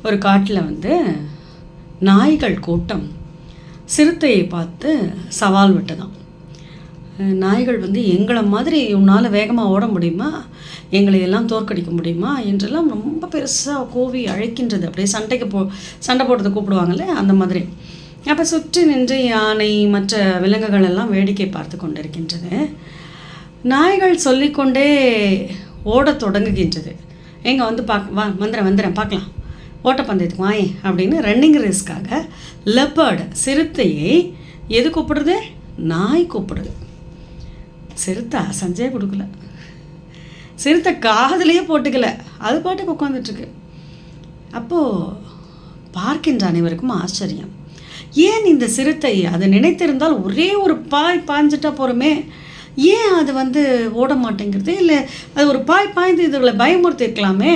ஒரு காட்டில் வந்து நாய்கள் கூட்டம் சிறுத்தையை பார்த்து சவால் விட்டதாம். நாய்கள் வந்து எங்களை மாதிரி உன்னால் வேகமாக ஓட முடியுமா, எங்களை எல்லாம் தோற்கடிக்க முடியுமா என்றெல்லாம் ரொம்ப பெருசாக கோவி அழைக்கின்றது. அப்படியே சண்டை போடுறது கூப்பிடுவாங்கல்ல, அந்த மாதிரி. அப்போ சுற்றி நின்று யானை மற்ற விலங்குகள் எல்லாம் வேடிக்கை பார்த்து கொண்டிருக்கின்றது. நாய்கள் சொல்லிக்கொண்டே ஓடத் தொடங்குகின்றது. எங்கே வந்து வந்துடுறேன் பார்க்கலாம், ஓட்டப்பந்தயத்துக்கு வாயே அப்படின்னு ரன்னிங் ரேஸ்க்காக லெப்பர்டு சிறுத்தையை எது கூப்பிடுறது, நாய் கூப்பிடுது. சிறுத்தை அசஞ்சே கொடுக்கல, சிறுத்தை காதுலேயே போட்டுக்கல, அது பாட்டுக்கு உட்காந்துட்ருக்கு. அப்போது பார்க்கின்ற அனைவருக்கும் ஆச்சரியம். ஏன் இந்த சிறுத்தை அதை நினைத்திருந்தால் ஒரே ஒரு பாய்ஞ்சிட்டா போகிறோமே, ஏன் அது வந்து ஓட மாட்டேங்கிறது, இல்லை அது ஒரு பாய்ந்து இதுகளை பயமுறுத்திருக்கலாமே,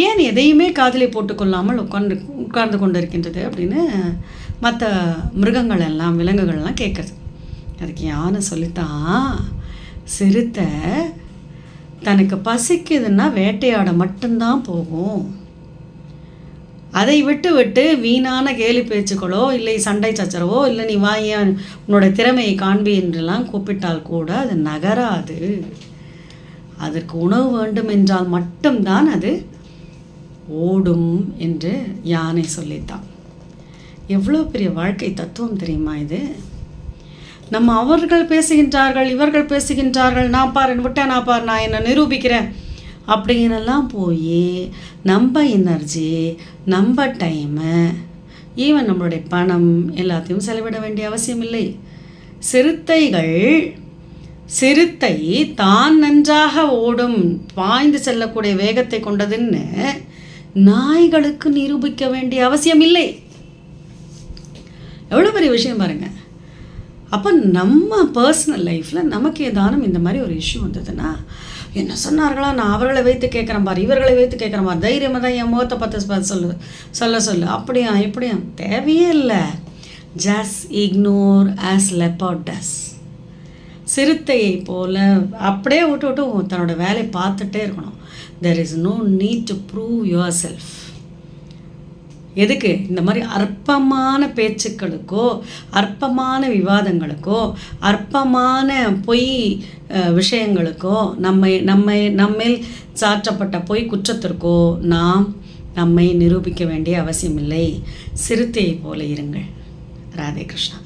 ஏன் எதையுமே காதிலே போட்டுக்கொள்ளாமல் உட்கார்ந்து கொண்டு இருக்கின்றது அப்படின்னு மற்ற மிருகங்கள் எல்லாம் விலங்குகள்லாம் கேட்குறது. அதுக்கு யானை சொல்லித்தான், சிறுத்தை தனக்கு பசிக்குதுன்னா வேட்டையாட மட்டும்தான் போகும், அதை விட்டு வீணான கேலி பேச்சுக்களோ இல்லை சண்டை சச்சரவோ இல்லை நீ வாய உன்னோட திறமையை காண்பி என்றெல்லாம் கூப்பிட்டால் கூட அது நகராது. அதற்கு உணவு வேண்டும் என்றால் மட்டும்தான் அது ஓடும் என்று யானை சொல்லித்தான். எவ்வளோ பெரிய வாழ்க்கை தத்துவம் தெரியுமா இது. நம்ம அவர்கள் பேசுகின்றார்கள், இவர்கள் பேசுகின்றார்கள், நான் பாரு விட்டேன், நான் பாரு, நான் என்னை நிரூபிக்கிறேன் அப்படின்னெல்லாம் போய் நம்ம எனர்ஜி, நம்ம டைமு, ஈவன் நம்மளுடைய பணம் எல்லாத்தையும் செலவிட வேண்டிய அவசியம் இல்லை. சிறுத்தை தான் நன்றாக ஓடும், பாய்ந்து செல்லக்கூடிய வேகத்தை கொண்டதுன்னு நாய்களுக்கு நிரூபிக்க வேண்டிய அவசியம் இல்லை. எவ்வளோ பெரிய விஷயம் பாருங்கள். அப்போ நம்ம பர்சனல் லைஃப்பில் நமக்கு ஏதானும் இந்த மாதிரி ஒரு இஷ்யூ வந்ததுன்னா, என்ன சொன்னார்களா, நான் அவர்களை வைத்து கேட்குறேன் பாரு, இவர்களை வைத்து கேட்குறேன் பாரு, தைரியமாக தான் என் முகத்தை பார்த்து சொல்ல அப்படியா இப்படியா தேவையே இல்லை. Just ignore as leopard does. சிறுத்தையை போல் அப்படியே விட்டு தன்னோட வேலையை பார்த்துட்டே இருக்கணும். There is no need to prove yourself. எதுக்கு இந்த மாதிரி அற்பமான பேச்சுக்களுக்கோ, அற்பமான விவாதங்களுக்கோ, அற்பமான பொய் விஷயங்களுக்கோ, நம்மேல் சாற்றப்பட்ட பொய் குற்றத்திற்கோ நாம் நம்மை நிரூபிக்க வேண்டிய அவசியமில்லை. சிறுத்தையை போல இருங்கள். ராதே கிருஷ்ணா.